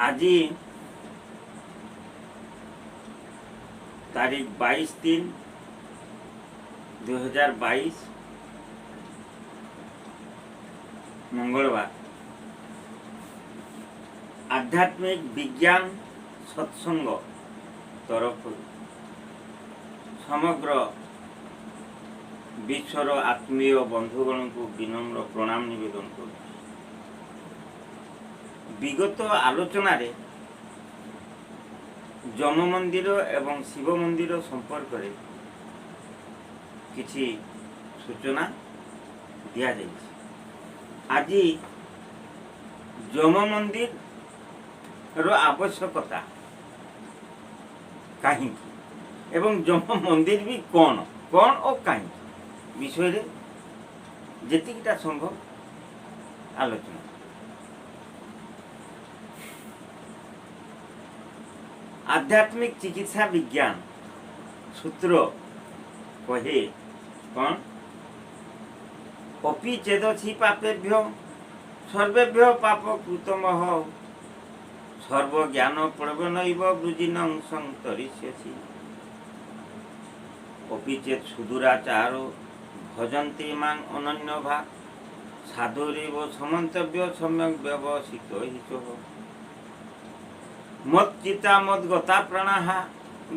আজি तारीख 22/3/2022 मंगलवार आध्यात्मिक विज्ञान सत्संग तरफ समग्र विश्वर आत्मीय बंधुगण को विनम्र प्रणाम निवेदन कर विगत आलोचना रे जम मंदिर एवं शिव मंदिर संपर्क में किसी सूचना दिया जाए। आज जम मंदिर रो आवश्यकता कहीं एवं जम मंदिर भी कौन कौन और कहीं विषय रे जेतिकिटा संभव आलोचना। आध्यात्मिक चिकित्सा विज्ञान सूत्र कहे कौन अपि चेदछि पापेभ्यो सर्वेभ्यो पाप कृतमः सर्व ज्ञान प्रवणैव वृजिनं संतरिष्यसि अपि चेत् सुदुराचारो भजन्ते मां अनन्य भाग साधुरेव समन्तव्य सम्यक् व्यवसितो हितः मच्चिता मद्गता प्राणाः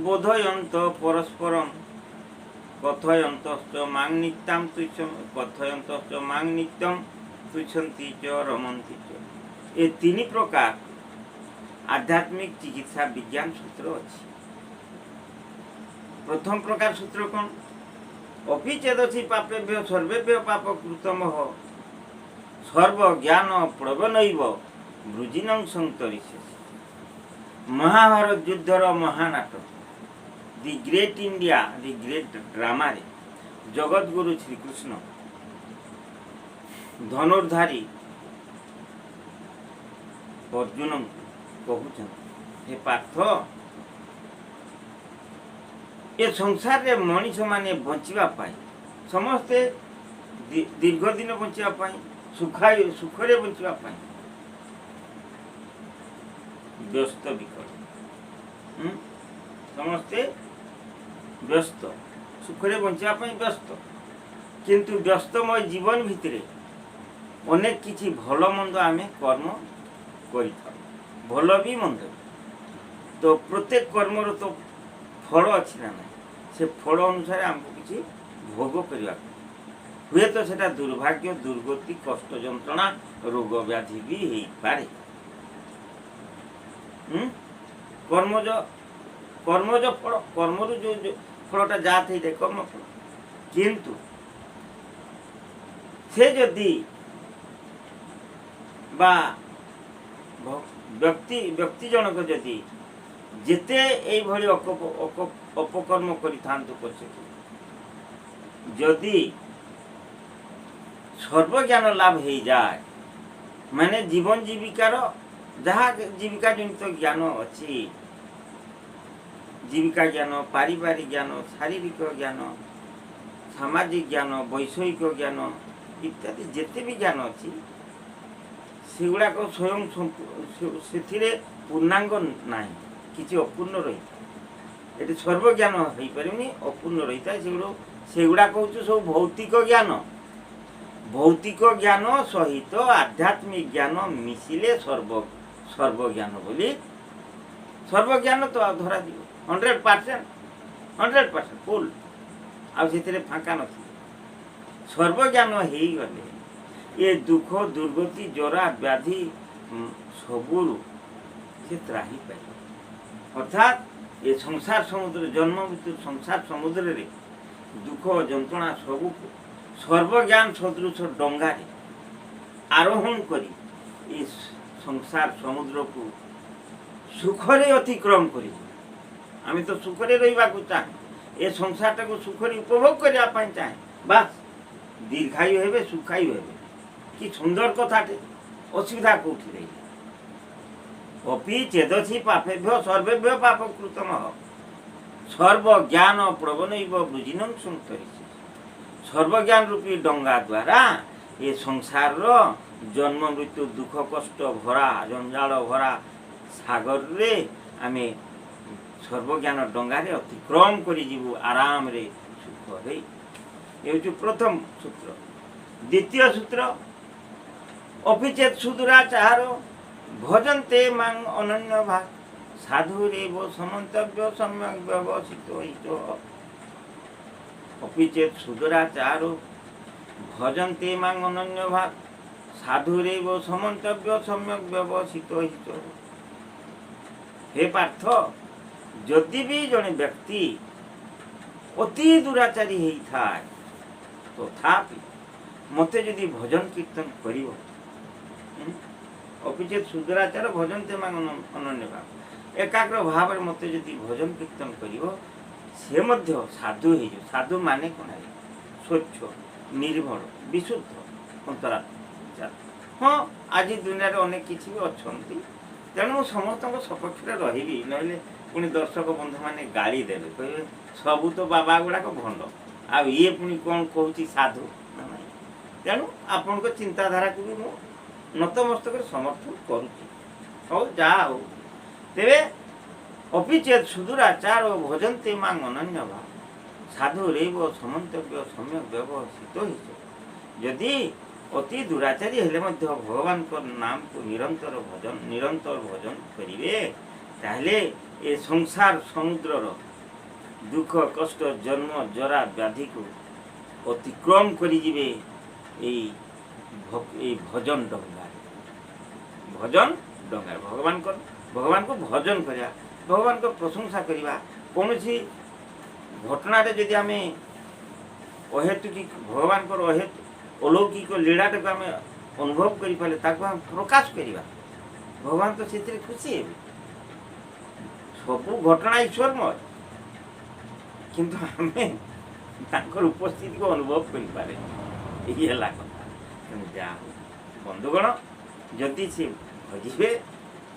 बोधयन्त परस्परं कथयन्तश्च मां नित्यं तुच्छन्ति च रमन्ति च। ये तीन प्रकार आध्यात्मिक चिकित्सा विज्ञान सूत्र अच्छी। प्रथम प्रकार सूत्र कौन अपि चेदछि पापेभ्यो सर्वेभ्यो पाप कृतमः सर्व ज्ञान प्रवणैव वृजिनं संतरिष्यसि। महाभारत युद्धर महानाटक दि ग्रेट इंडिया दि ग्रेट ड्रामा रे जगत गुरु श्री कृष्ण धनुर्धारी अर्जुन कहूँ हे पार्थ ए संसार रे मनीष माने बंचिबा पाई समस्ते दीर्घ दिन बंचिबा पाई सुखरे बंचिबा पाई व्यस्त विकल समस्ते व्यस्त सुखरे बंचा व्यस्त किंतु व्यस्तमय जीवन भितर अनेक किछि भल मंद आमे कर्म करि भल भी मंद तो प्रत्येक कर्मर तो फल अच्छी ना से फल अनुसार आमको किछि भोग करवा हुए तो सेटा दुर्भाग्य दुर्गति कष्ट जंत्रणा रोग व्याधि भी हो पारे। कर्मज कर्मज फल कर्मरु जो फलटा जाते थे कर्म फल किंतु से जदि बा व्यक्ति जनक जदि जेते एई भली अपकर्म करिथांतु पछे जदि सर्वज्ञान लाभ हो जाए माने जीवन जीविकार जहाँ जीविका जनित ज्ञान अच्छी जीविका ज्ञान पारिवारिक ज्ञान शारीरिक ज्ञान सामाजिक ज्ञान वैषयिक ज्ञान इत्यादि जिते भी ज्ञान अच्छी सेगुड़ाक स्वयं से पूर्णांग ना किसी अपूर्ण रही ये सर्वज्ञान हो पारे अपूर्ण रही है सेगुड़ाक हूँ सब भौतिक ज्ञान भौतिक ज्ञान सहित आध्यात्मिक ज्ञान मिसिले सर्वज्ञान बोली सर्वज्ञान तो धरा दी 100% फुल आते फाँका न सर्वज्ञान हो गले ये दुख दुर्गति जरा व्याधि सबुरु से त्राही पाए अर्थात ये संसार समुद्र जन्म मृत्यु संसार समुद्र रे दुख जंत्रणा सबू सर्वज्ञान सदृश डंगारे आरोहण करी इस संसार समुद्र को सुखरे अतिक्रम करी आम तो सुखरे रहा चाहे ए संसार को सुखरे उपभोग करने चाहे बस दीर्घायु हे सुखायु हे कि सुंदर कथाटे असुविधा कौटी रही अपि चेदछि पापेभ्यो सर्वेभ्यो पाप कृतमः सर्व ज्ञान प्रवणैव वृजिनं संतरिष्यसि। सर्वज्ञान रूपी डंगा द्वारा ये संसार जन्म मृत्यु दुख कष्ट भरा जंजाल भरा ସାଗରରେ ଆମେ ସର୍ବଜ୍ଞାନ ଡଙ୍ଗାରେ ଅତିକ୍ରମ କରି ଯିବୁ ଆରାମରେ ସୁଖରେ। ଏ ହେଉଛି ପ୍ରଥମ ସୂତ୍ର। ଦ୍ୱିତୀୟ ସୂତ୍ର, ଅପିଚେତ୍ ସୁଦୂରାଚାର ଭଜନ୍ତେ ମାଂ ଅନନ୍ୟ ଭାଗ ସାଧୁରେବ ସମନ୍ତବ୍ୟ ସମ୍ୟକ୍ ବ୍ୟବସିତ ହିତ। ଅପିଚେତ୍ ସୁଦୂରାଚାର ଭଜନ୍ତେ ମାଂ ଅନନ୍ୟ ଭାଗ ସାଧୁରେବ ସମନ୍ତବ୍ୟ ସମ୍ୟକ୍ ବ୍ୟବସିତ ହିତ। ହେ ପାର୍ଥ, ଯଦି ବି ଜଣେ ବ୍ୟକ୍ତି ଅତି ଦୁରାଚାରୀ ହେଇଥାଏ ତଥାପି ମୋତେ ଯଦି ଭଜନ କୀର୍ତ୍ତନ କରିବ, ଅପିଚେତ୍ ସୁଦୂରାଚାର ଭଜନ୍ତେ ମାଂ ଅନନ୍ୟ ଭାବ, ଏକାଗ୍ର ଭାବରେ ମୋତେ ଯଦି ଭଜନ କୀର୍ତ୍ତନ କରିବ, ସେ ମଧ୍ୟ ସାଧୁ ହେଇଯିବ। ସାଧୁ ମାନେ କ'ଣ? ସ୍ୱଚ୍ଛ, ନିର୍ମଳ, ବିଶୁଦ୍ଧ ଅନ୍ତରାତ୍ମା। ହଁ, ଆଜି ଦୁନିଆରେ ଅନେକ କିଛି ବି ଅଛନ୍ତି, ତେଣୁ ମୁଁ ସମସ୍ତଙ୍କ ସପକ୍ଷରେ ରହିବି, ନହେଲେ ପୁଣି ଦର୍ଶକ ବନ୍ଧୁମାନେ ଗାଳି ଦେବେ, କହିବେ ସବୁ ତ ବାବା ଗୁଡ଼ାକ ଭଣ୍ଡ, ଆଉ ଇଏ ପୁଣି କ'ଣ କହୁଛି ସାଧୁ। ନାହିଁ, ତେଣୁ ଆପଣଙ୍କ ଚିନ୍ତାଧାରାକୁ ବି ମୁଁ ନତମସ୍ତକରେ ସମର୍ଥନ କରୁଛି। ହଉ, ଯାହା ହଉ, ତେବେ ଅପିଚେତ୍ ସୁଦୂରାଚାର ଭଜନ୍ତେ ମାଂ ଅନନ୍ୟ ଭାବ ସାଧୁରେବ ସମନ୍ତବ୍ୟ ସମ୍ୟକ୍ ବ୍ୟବସିତ ହିତ। ଯଦି ଅତି ଦୁରାଚାରୀ ହେଲେ ମଧ୍ୟ ଭଗବାନଙ୍କ ନାମକୁ ନିରନ୍ତର ଭଜନ କରିବେ, ତାହେଲେ ଏ ସଂସାର ସମୁଦ୍ରର ଦୁଃଖ କଷ୍ଟ ଜନ୍ମ ଜରା ବ୍ୟାଧିକୁ ଅତିକ୍ରମ କରିଯିବେ ଏଇ ଭଜନ ଡଙ୍ଗାରେ। ଭଜନ ଡଙ୍ଗାରେ ଭଗବାନଙ୍କୁ ଭଜନ କରିବା, ଭଗବାନଙ୍କ ପ୍ରଶଂସା କରିବା। କୌଣସି ଘଟଣାରେ ଯଦି ଆମେ ଭଗବାନଙ୍କର ଅଲୌକିକ ଲୀଳାଟାକୁ ଆମେ ଅନୁଭବ କରିପାରିଲେ, ତାକୁ ଆମେ ପ୍ରକାଶ କରିବା, ଭଗବାନ ତ ସେଥିରେ ଖୁସି ହେବେ। ସବୁ ଘଟଣା ଈଶ୍ୱରମୟ, କିନ୍ତୁ ଆମେ ତାଙ୍କର ଉପସ୍ଥିତିକୁ ଅନୁଭବ କରିପାରେ, ଏହି ହେଲା କଥା। ତେଣୁ ଯାହା ହଉ ବନ୍ଧୁଗଣ, ଯଦି ସେ ଭଜିବେ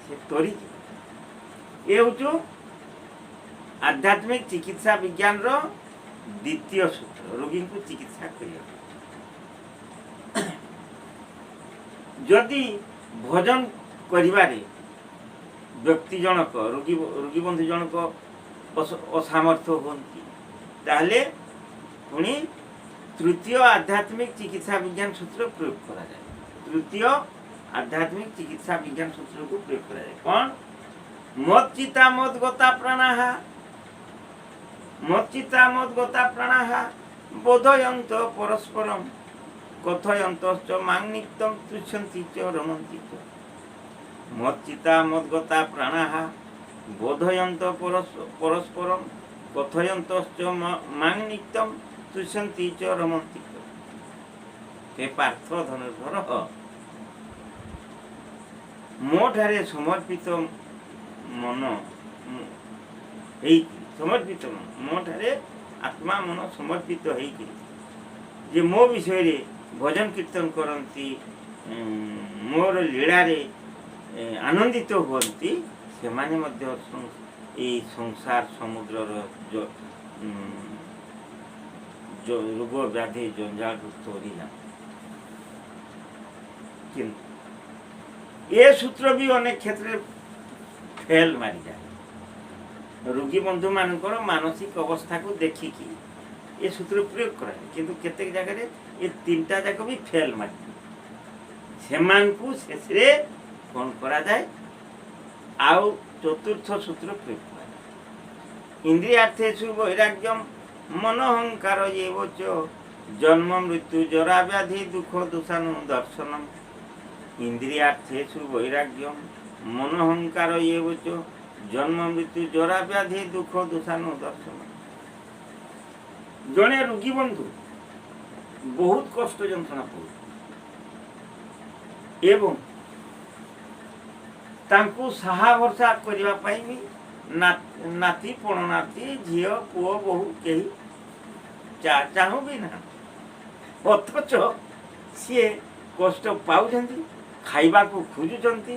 ସେ ତରିଯିବେ। ଏ ହେଉଛୁ ଆଧ୍ୟାତ୍ମିକ ଚିକିତ୍ସା ବିଜ୍ଞାନର ଦ୍ୱିତୀୟ ସୂତ୍ର, ରୋଗୀଙ୍କୁ ଚିକିତ୍ସା କରିବା। ଯଦି ଭଜନ କରିବାରେ ବ୍ୟକ୍ତି ଜଣକ ରୋଗୀ ବନ୍ଧୁ ଜଣକ ଅସାମର୍ଥ୍ୟ ହୁଅନ୍ତି, ତାହେଲେ ପୁଣି ତୃତୀୟ ଆଧ୍ୟାତ୍ମିକ ଚିକିତ୍ସା ବିଜ୍ଞାନ ସୂତ୍ର ପ୍ରୟୋଗ କରାଯାଏ। ତୃତୀୟ ଆଧ୍ୟାତ୍ମିକ ଚିକିତ୍ସା ବିଜ୍ଞାନ ସୂତ୍ରକୁ ପ୍ରୟୋଗ କରାଯାଏ। କ'ଣ? ମତ୍ଚିତା ମଦ୍ଗତା ପ୍ରାଣାଃ ବୋଧୟନ୍ତ ପରସ୍ପରମ୍ কথୟନ୍ତଶ୍ଚ ମାଂ ନିତ୍ୟଂ ତୁଚ୍ଛନ୍ତି ଚ ରମନ୍ତି ଚ। ମତ୍ଚିତା ମଦ୍ଗତା ପ୍ରାଣାଃ ବୋଧୟନ୍ତ ପରସ୍ପରମ୍ কথୟନ୍ତଶ୍ଚ ମାଂ ନିତ୍ୟଂ ତୁଚ୍ଛନ୍ତି ଚ ରମନ୍ତି ଚ। ହେ ପାର୍ଥ ଧନୁର୍ଦ୍ଧର, ମୋ ଠାରେ ସମର୍ପିତ ମନ ହେଇକି, ମୋ ଠାରେ ଆତ୍ମା ମନ ସମର୍ପିତ ହେଇକି ଯେ ମୋ ବିଷୟରେ ଭଜନ କୀର୍ତ୍ତନ କରନ୍ତି, ମୋର ଲୀଳାରେ ଆନନ୍ଦିତ ହୁଅନ୍ତି, ସେମାନେ ମଧ୍ୟ এই ସଂସାର ସମୁଦ୍ରର ରୋଗ ବ୍ୟାଧି ଜଞ୍ଜାଳରୁ ତରିଯାନ୍ତି। କିନ୍ତୁ ଏ ସୂତ୍ର ବି ଅନେକ କ୍ଷେତ୍ରରେ ଫେଲ୍ ମାରିଯାଏ। ରୋଗୀ ବନ୍ଧୁମାନଙ୍କର ମାନସିକ ଅବସ୍ଥାକୁ ଦେଖିକି ଏ ସୂତ୍ର ପ୍ରୟୋଗ କରାଯାଏ, କିନ୍ତୁ କେତେକ ଜାଗାରେ ଏ ତିନିଟା ଯାକ ବି ଫେଲ୍ ମାରିଯାଏ। ସେମାନଙ୍କୁ ଶେଷରେ କ'ଣ କରାଯାଏ? ଆଉ ଚତୁର୍ଥ ସୂତ୍ର ପ୍ରୟୋଗ କରାଯାଏ। ଇନ୍ଦ୍ରିୟାର୍ଥେଷୁ ବୈରାଗ୍ୟମ୍ ମନୋହଙ୍କାର ଏବ ଚ ଜନ୍ମ ମୃତ୍ୟୁ ଜରା ବ୍ୟାଧି ଦୁଃଖ ଦୂଷାନୁ ଦର୍ଶନମ୍। ଇନ୍ଦ୍ରିୟାର୍ଥେଷୁ ବୈରାଗ୍ୟମ୍ ମନୋହଙ୍କାର ଏବ ଚ ଜନ୍ମ ମୃତ୍ୟୁ ଜରା ବ୍ୟାଧି ଦୁଃଖ ଦୂଷାନୁ ଦର୍ଶନମ୍। ଜଣେ ରୋଗୀ ବନ୍ଧୁ ବହୁତ କଷ୍ଟ ଯନ୍ତ୍ରଣା ପଡ଼ୁଛି ଏବଂ ତାଙ୍କୁ ସାହା ଭରସା କରିବା ପାଇଁ ବି ନାତି ପଣନାତି ଝିଅ ପୁଅ ବୋହୂ କେହି ଚାହୁଁ ବି ନାହାନ୍ତି, ଅଥଚ ସିଏ କଷ୍ଟ ପାଉଛନ୍ତି, ଖାଇବାକୁ ଖୋଜୁଛନ୍ତି,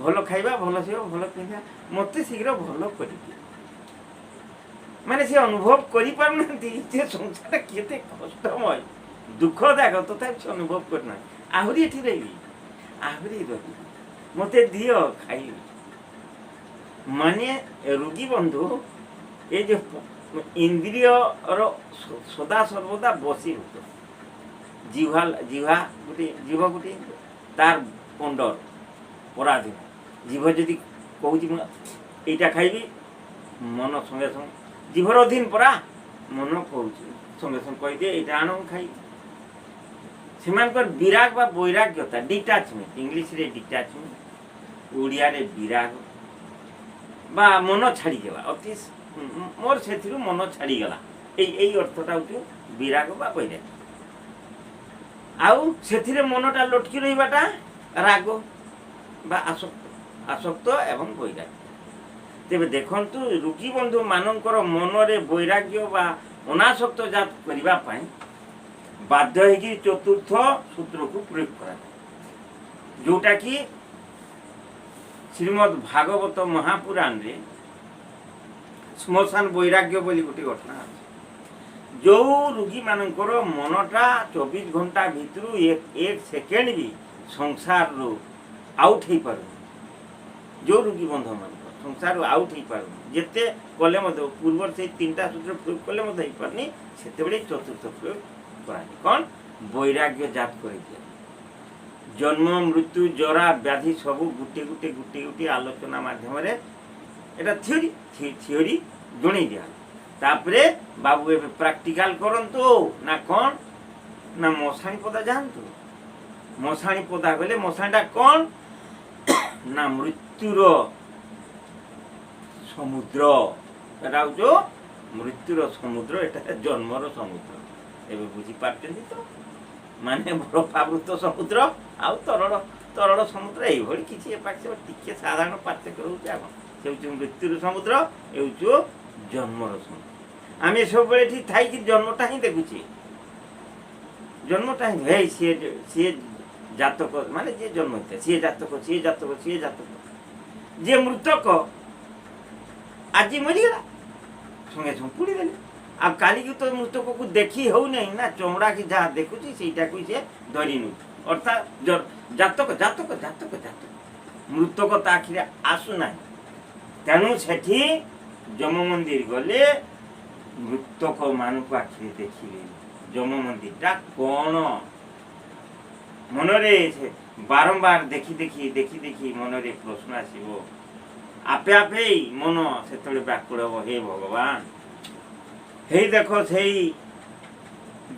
ଭଲ ଖାଇବା, ଭଲ ଶୋଇବା, ଭଲ ପିନ୍ଧିବା, ମୋତେ ଶୀଘ୍ର ଭଲ କରିଦିଏ। ମାନେ ସେ ଅନୁଭବ କରିପାରୁନାହାନ୍ତି ଯେ ସଂସାର କେତେ କଷ୍ଟମୟ, ଦୁଃଖଦାୟକ, ତଥାପି ସେ ଅନୁଭବ କରୁନାହାନ୍ତି। ଆହୁରି ଏଠି ରହିବି, ଆହୁରି ରହିବି, ମୋତେ ଦିଅ ଖାଇବି। माने रोगी बंधु ये जो इंद्रिय सदा सर्वदा बसीभूत जिह्वा जिह्वा गोटे जीव गोटे तार पंडर पराधीन जीव जदि कहूँ यहाँ खाइबी मन संगे संगे जीवर अधीन परा मन कहूँ संगे संगे कहीदे यहाँ आण खाई से विराग बा वैराग्यता डिटाचमेंट इंग्लीश रे डिटाचमेंट ओडिया रे विराग बा मन छाड़ीदेवा अति मोर से मन छाड़ीगला यही अर्थटा हूँ विराग बा वैराग्य आउ से मनटा लटकी रहीबाटा राग बा आसक्त एवं वैराग्य तेरे देखंतु रोगी बंधु मानकर मनरे वैराग्य बा अनासक्त जात करिबा पई बाध्य होगी चतुर्थ सूत्र को प्रयोग करा जोटा कि श्रीमद् भागवत महापुराण रे श्मशान वैराग्य बोली गोटे घटना है जो रोगी मानकर मनटा 24 घंटा भितर एक सेकेंड भी संसार रो आउट हो पार जो रोगी बंध मान संसार आउट हो पार जिते कले पूर्व से 3टा सूत्र प्रयोग कले हो पारनी से चतुर्थ प्रयोग करा कौन वैराग्य जात कर जन्म मृत्यु जरा व्याधि सब गुटे गुटे गुटे गुटे आलोचना माध्यम एटा थियोरी जणई दिया तापरे बाबू ए प्रैक्टिकल करंतु ना कौन ना मशाणी पदा जानतु मशाणी पदा गले मशाणीटा कौन ना मृत्युर समुद्र एटा जो मृत्युर समुद्र एटा जन्मर समुद्र एबे बुझी पारछन्ती तो माने बरफावृत समुद्र आउ तरल तरल समुद्र यही किसी पाखे टिके साधारण पार्थक्य रोचे आग से मृत्युर समुद्र ये जन्मर समुद्र आम सब थी जन्मटा ही देखुचे जन्मटा ही सी सी जातक माने जे जन्म होता सी जातक सी जातक सी जातक जे मृतक आज मरीगला संगे संगे पुड़ी देले आ काली की तो मृतक को देखी हो नहीं ना चमड़ा की जहाँ देखुची सेटा को से धरी नु अर्थात जातक जातक जातक जातक मृतक आखिरे आसु ना तेणु सेठी जम मंदिर गले मृतक मान को आखिरे देखिले जम मंदिरटा कौन मनरे बारंबार देखी देखी देखी देखी मनरे प्रश्न आसो आपे आपे मन से व्याकुल हे भगवान हे देखो से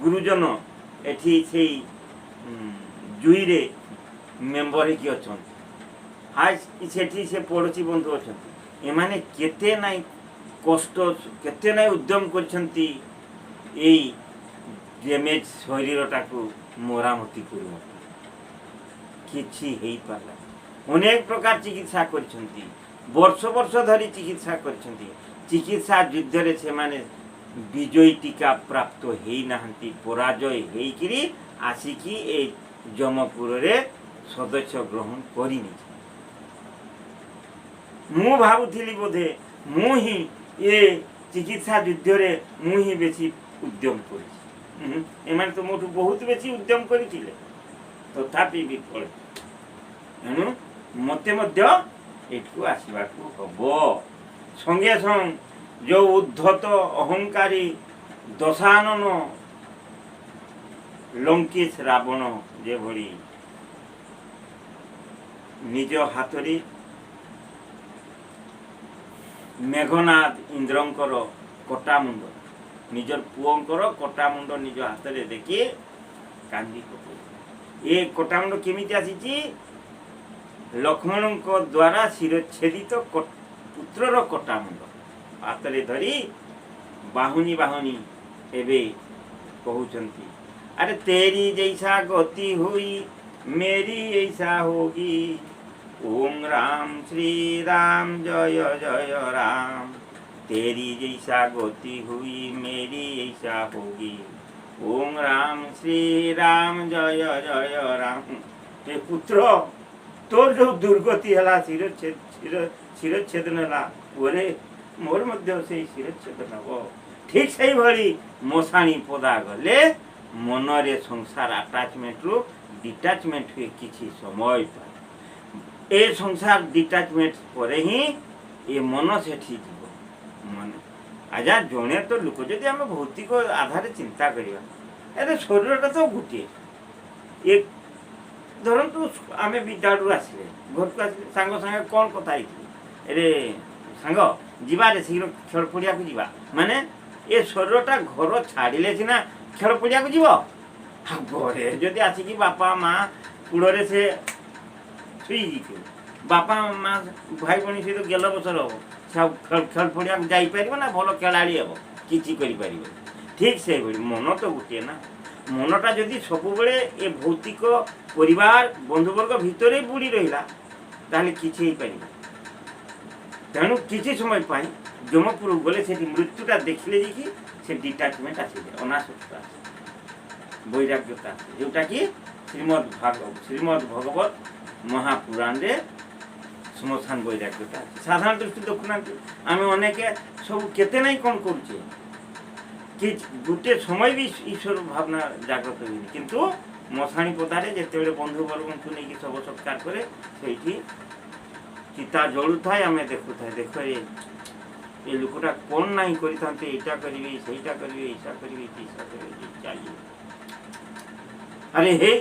गुरुजन एठी से जुई रे मेंबर की अच्छा हाय सेठी से पड़ोसी बंधु अच्छा एमाने केते नाई कष्ट केते नाई उद्यम करछंती एई डैमेज शरीरटा को मरामती करबो किछि हेई पारला अनेक प्रकार चिकित्सा करछंती वर्ष वर्ष धरी चिकित्सा करछंती चिकित्सा युद्ध रे से माने विजय टीका प्राप्त हेई नाहंती पराजय हेई आसिकी ए जमपुर रे सदस्य ग्रहण करिनी मु भावुथिली बोधे मु ही ये चिकित्सा युद्ध रे मु ही बेसी उद्यम करी एमान तो मोटू बहुत बेसी उद्यम करिथिले तथापि विफल एनु मते मध्य एठू आसीबाकू हबो संगे संग जो उद्धत अहंकारी दशानन लंकेश रावण जे भली निज हाथरी मेघनाथ इंद्रंकर कटा मुंड निजर पुओंकर कटा मुंड निज हाथ में देखी कांदी पकड़ ये कटा मुंड केमिति आसीची लक्ष्मण द्वारा शिरच्छेदित पुत्रर कटा मुंड हाथ में धरी बाहुनी बाहुनी एबे कहउचंती अरे तेरी जैसा गति हुई मेरी ऐसा होगी ओम राम श्री राम जय जय राम तेरी जैसा गति हुई मेरी ऐसा होगी ओम राम श्री राम जय जय राम हे पुत्र तोर जो दुर्गति हला शिरच्छेदन हला ओरे मोर मध्य से शिरच्छेदन हो ठीक से भली मशाणी पदा गले मनरे संसार अटैचमेंट रु डिटाचमेंट हुए किसी समय पर ए संसार डिटाचमेंट पर ही ଏ ମନ ସେଠି ଯିବ। ମନ ଆଜ୍ଞା ଜଣେ ତ ଲୋକ ଯଦି ଆମେ ଭୌତିକ ଆଧାରରେ ଚିନ୍ତା କରିବା, ଏରେ ଶରୀରଟା ତ ଗୋଟିଏ। ଏ ଧରନ୍ତୁ ଆମେ ବିଦ୍ୟାଳୟରୁ ଆସିଲେ, ଘରକୁ ଆସିଲେ, ସାଙ୍ଗ ସାଙ୍ଗେ କ'ଣ କଥା ହେଇଥିଲି, ଏରେ ସାଙ୍ଗ ଯିବାରେ ଶୀଘ୍ର ଖେଳ ପଡ଼ିଆକୁ ଯିବା, ମାନେ ଏ ଶରୀରଟା ଘର ଛାଡ଼ିଲେ ସିନା ଖେଳ ପଡ଼ିଆକୁ ଯିବ। ଘରେ ଯଦି ଆସିକି ବାପା ମା କୂଳରେ ସେ ଶୋଇଯିବ, ବାପା ମା ଭାଇ ଭଉଣୀ ସହିତ ଗେଲ ବସର ହେବ, ସେ ଆଉ ଖେଳ ପଡ଼ିଆକୁ ଯାଇପାରିବ ନା ଭଲ ଖେଳାଳି ହେବ? କିଛି କରିପାରିବ। ଠିକ୍ ସେଇଭଳି ମନ ତ ଗୋଟିଏ ନା। ମନଟା ଯଦି ସବୁବେଳେ ଏ ଭୌତିକ ପରିବାର ବନ୍ଧୁବର୍ଗ ଭିତରେ ବୁଡ଼ି ରହିଲା, ତାହେଲେ କିଛି ହେଇପାରିବ। ତେଣୁ କିଛି ସମୟ ପାଇଁ ଯମପୁରକୁ ଗଲେ ସେଠି ମୃତ୍ୟୁଟା ଦେଖିଲେ ଯାଇକି ସେ ଡିଟାଚମେଣ୍ଟ ଆସିଯାଏ, ଅନାସକ୍ତ ଆସେ, ବୈରାଗ୍ୟତା ଆସେ, ଯେଉଁଟାକି ଶ୍ରୀମଦ୍ ଭଗବତ ମହାପୁରାଣରେ ଶ୍ମଶାନ ବୈରାଗ୍ୟତା ଅଛି। ସାଧାରଣ ଦୃଷ୍ଟି ଦେଖୁନାହାନ୍ତି, ଆମେ ଅନେକ ସବୁ କେତେ ନାହିଁ କ'ଣ କରୁଛେ, କି ଗୋଟିଏ ସମୟ ବି ଈଶ୍ୱର ଭାବନା ଜାଗ୍ରତ ହୁଏନି। କିନ୍ତୁ ମଶାଣି ପଦାରେ ଯେତେବେଳେ ବନ୍ଧୁବର୍ଗଙ୍କୁ ନେଇକି ଶବ ସତ୍କାର କରେ, ସେଇଠି ଚିତା ଜଳୁଥାଏ, ଆମେ ଦେଖୁଥାଏ, ଦେଖ ଏ ଲୋକଟା କ'ଣ ନାହିଁ କରିଥାନ୍ତେ, ଏଇଟା କରିବେ, ସେଇଟା କରିବେ, ଏଇଟା କରିବେ, ସେଇଟା କରିବେ, ଚାଲିବେ। ଆରେ ହେ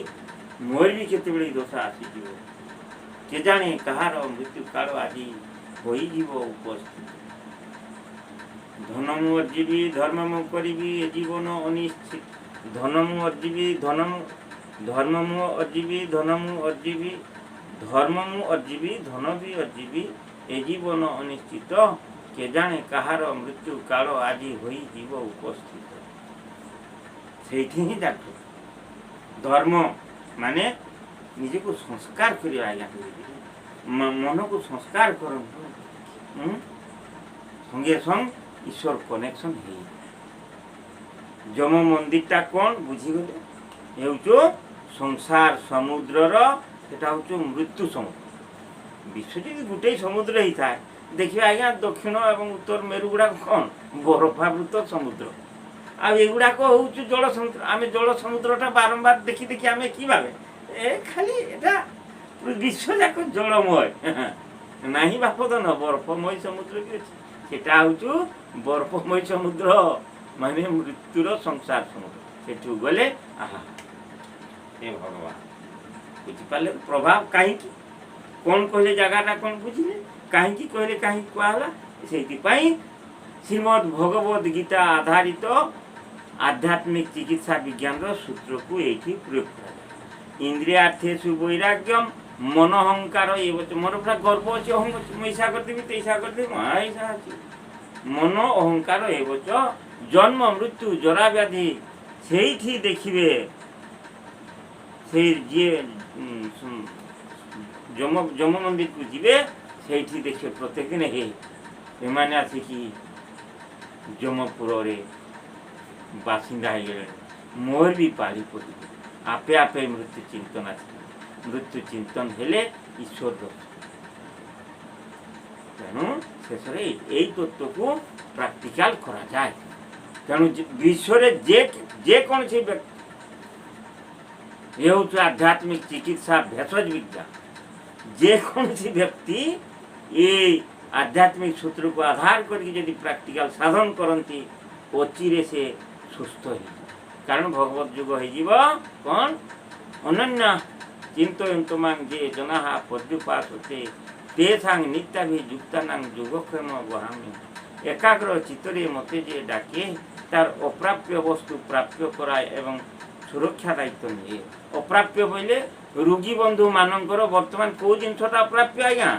ମୋର ବି କେତେବେଳେ ଦୋଷ ଆସିଯିବ, କେଜାଣେ କାହାର ମୃତ୍ୟୁ କାଳ ଆଜି ହୋଇଯିବ ଉପସ୍ଥିତ। ଧନ ମୁଁ ଅର୍ଜିବି, ଧର୍ମ ମୁଁ କରିବି, ଏ ଜୀବନ ଅନିଶ୍ଚିତ। ଧନ ମୁଁ ଅର୍ଜିବି, ଧର୍ମ ମୁଁ ଅର୍ଜିବି, ଧନ ମୁଁ ଅର୍ଜିବି, ଧର୍ମ ମୁଁ ଅର୍ଜିବି, ଧନ ବି ଅର୍ଜିବି, ଏ ଜୀବନ ଅନିଶ୍ଚିତ। କେଜାଣେ କାହାର ମୃତ୍ୟୁ କାଳ ଆଜି ହୋଇଯିବ ଉପସ୍ଥିତ। ସେଇଠି ହିଁ ଜାଗ୍ରତ। ଧର୍ମ ମାନେ ନିଜକୁ ସଂସ୍କାର କରିବା। ଆଜ୍ଞା ମନକୁ ସଂସ୍କାର କରନ୍ତୁ, ସଙ୍ଗେ ସଙ୍ଗେ ଈଶ୍ୱର କନେକ୍ସନ୍ ହେଇଯିବ। ଯମ ମନ୍ଦିରଟା କ'ଣ ବୁଝିଗଲେ? ହେଉଛ ସଂସାର ସମୁଦ୍ରର, ସେଟା ହଉଛି ମୃତ୍ୟୁ ସମୁଦ୍ର। ବିଶ୍ୱ ଯଦି ଗୋଟେ ସମୁଦ୍ର ହେଇଥାଏ, ଦେଖିବେ ଆଜ୍ଞା ଦକ୍ଷିଣ ଏବଂ ଉତ୍ତର ମେରୁ ଗୁଡ଼ାକ କ'ଣ ବରଫାବୃତ ସମୁଦ୍ର, ଆଉ ଏଗୁଡ଼ାକ ହେଉଛି ଜଳ ସମୁଦ୍ର। ଆମେ ଜଳ ସମୁଦ୍ରଟା ବାରମ୍ବାର ଦେଖି ଦେଖି ଆମେ କି ଭାବେ ଏ ଖାଲି ଏଟା ବିଶ୍ୱଯାକ ଜଳମୟ ନାହିଁ ବାପଦନ, ବରଫମୟ ସମୁଦ୍ର ବି ଅଛି। ସେଟା ହେଉଛି ବରଫମୟ ସମୁଦ୍ର, ମାନେ ମୃତ୍ୟୁର ସଂସାର ସମୁଦ୍ର। ସେଠୁ ଗଲେ ଆହା ଏ ଭଗବାନ ବୁଝିପାରିଲେ ପ୍ରଭାବ କାହିଁକି, କ'ଣ କହିଲେ ଜାଗାଟା କ'ଣ ବୁଝିଲେ, କାହିଁକି କହିଲେ, କାହିଁକି କୁହାହେଲା। ସେଇଥିପାଇଁ ଶ୍ରୀମଦ୍ ଭଗବତ ଗୀତା ଆଧାରିତ ଆଧ୍ୟାତ୍ମିକ ଚିକିତ୍ସା ବିଜ୍ଞାନର ସୂତ୍ରକୁ ଏଇଠି ପ୍ରୟୋଗ କରାଯାଏ। ଇନ୍ଦ୍ରିୟାର୍ଥେଷୁ ବୈରାଗ୍ୟମ୍ ମନ ଅହଙ୍କାର, ଏ ମୋର ପୁରା ଗର୍ବ ଅଛି, ମଇସା କରିଦେବି, ତୈସା କରିଦେବି, ମହାଇସା ଅଛି। ମନ ଅହଙ୍କାର ଏବଚ ଜନ୍ମ ମୃତ୍ୟୁ ଜରା ବ୍ୟାଧି, ସେଇଠି ଦେଖିବେ ସେଇ ଯିଏ ଯମ ମନ୍ଦିରକୁ ଯିବେ, ସେଇଠି ଦେଖିବେ ପ୍ରତ୍ୟେକ ଦିନ ହେ ଏମାନେ ଆସିକି ଯମପୁରରେ ବାସିନ୍ଦା ହେଇଗଲେ, ମୋର ବି ପାଳି ପଡ଼ିବ। ଆପେ ଆପେ ମୃତ୍ୟୁ ଚିନ୍ତନ ଆସିବ। ମୃତ୍ୟୁ ଚିନ୍ତନ ହେଲେ ଈଶ୍ୱର ଦର୍ଶନ। ତେଣୁ ଶେଷରେ ଏଇ ତତ୍ତ୍ୱକୁ ପ୍ରାକ୍ଟିକାଲ କରାଯାଏ। ତେଣୁ ବିଶ୍ୱରେ ଯେକୌଣସି ବ୍ୟକ୍ତି, ଏ ହେଉଛି ଆଧ୍ୟାତ୍ମିକ ଚିକିତ୍ସା ଭେଷଜ ବିଦ୍ୟା, ଯେକୌଣସି ବ୍ୟକ୍ତି ଏ ଆଧ୍ୟାତ୍ମିକ ସୂତ୍ରକୁ ଆଧାର କରିକି ଯଦି ପ୍ରାକ୍ଟିକାଲ ସାଧନ କରନ୍ତି, ଅଚିରେ ସେ ସୁସ୍ଥ ହେଇଯିବ। କାରଣ ଭଗବତ ଯୁଗ ହେଇଯିବ କ'ଣ ଅନନ୍ୟ ଚିନ୍ତୟନ୍ତୁ ମାଂ ଯେ ଜନାଃ ପର୍ଯ୍ୟୁପାସତେ ତେଷାଂ ନିତ୍ୟାଭିଯୁକ୍ତାନାଂ ଯୋଗକ୍ଷେମ ବହାମି। ଏକାଗ୍ର ଚିତ୍ତରେ ମୋତେ ଯେ ଡାକେ, ତାର ଅପ୍ରାପ୍ୟ ବସ୍ତୁ ପ୍ରାପ୍ୟ କରାଏ ଏବଂ ସୁରକ୍ଷା ଦାୟିତ୍ୱ ନିଏ। ଅପ୍ରାପ୍ୟ ବୋଇଲେ ରୋଗୀ ବନ୍ଧୁମାନଙ୍କର ବର୍ତ୍ତମାନ କେଉଁ ଜିନିଷଟା ଅପ୍ରାପ୍ୟ ଆଜ୍ଞା?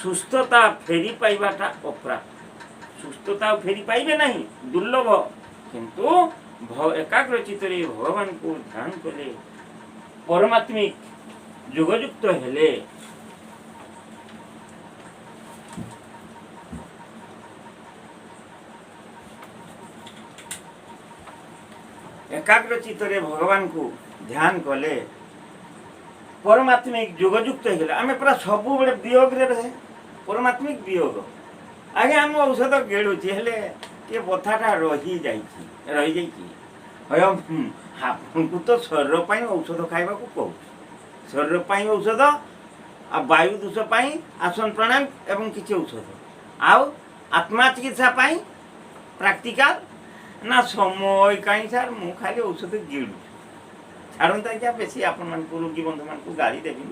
ସୁସ୍ଥତା ଫେରି ପାଇବାଟା ଅପ୍ରାପ୍ୟ। ସୁସ୍ଥତା ଆଉ ଫେରି ପାଇବେ ନାହିଁ, ଦୁର୍ଲଭ। କିନ୍ତୁ ଏକାଗ୍ର ଚିତ୍ତରେ ଭଗବାନଙ୍କୁ ଧ୍ୟାନ କଲେ, ପରମାତ୍ମିକ ଯୋଗଯୁକ୍ତ ହେଲେ, ଏକାଗ୍ର ଚିତ୍ତରେ ଭଗବାନଙ୍କୁ ଧ୍ୟାନ କଲେ, ପରମାତ୍ମିକ ଯୋଗଯୁକ୍ତ ହେଇଗଲେ। ଆମେ ପୁରା ସବୁବେଳେ ବିୟୋଗରେ ରହେ, ପରମାତ୍ମିକ ବିୟୋଗ। ଆଜ୍ଞା ଆମ ଔଷଧ ଗିଳୁଛି, ହେଲେ ଏ ବଥାଟା ରହିଯାଇଛି। ଆପଣଙ୍କୁ ତ ଶରୀର ପାଇଁ ଔଷଧ ଖାଇବାକୁ କହୁଛି, ଶରୀର ପାଇଁ ଔଷଧ, ଆଉ ବାୟୁ ଦୋଷ ପାଇଁ ଆସନ ପ୍ରାଣାୟାମ ଏବଂ କିଛି ଔଷଧ। आउ आत्मा चिकित्सा पाई प्राक्टिकाल ना समय कहीं सार मु खाली औषध गिड़ू छाड़ता क्या बेसी आपण रोगी बंधु मान गाड़ी देवी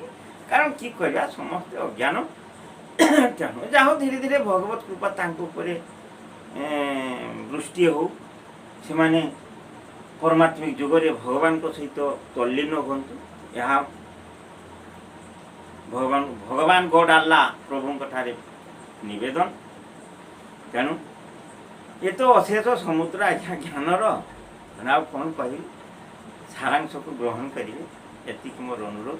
कारण कि कहवा समस्त अज्ञान तेणु जहा धीरे धीरे भगवत कृपा दृष्टि हो से परमात्मिक जुगरे भगवान को सहित तल्लीन हूँ यहाँ भगवान गॉड अल्लाह प्रभु ठारे निवेदन तेणु ये तो अशेष समुद्र आज्ञा ज्ञानर आ कौन कह सारांश को ग्रहण करेंगे एति मोर अनुरोध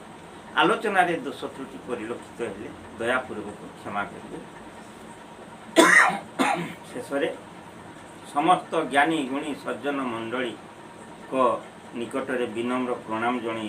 आलोचन दोष त्रुटि परिलक्षित हेले दयापूर्वक क्षमा करेंगे शेष समस्त ज्ञानी गुणी सज्जन मंडली को निकटरे विनम्र प्रणाम जन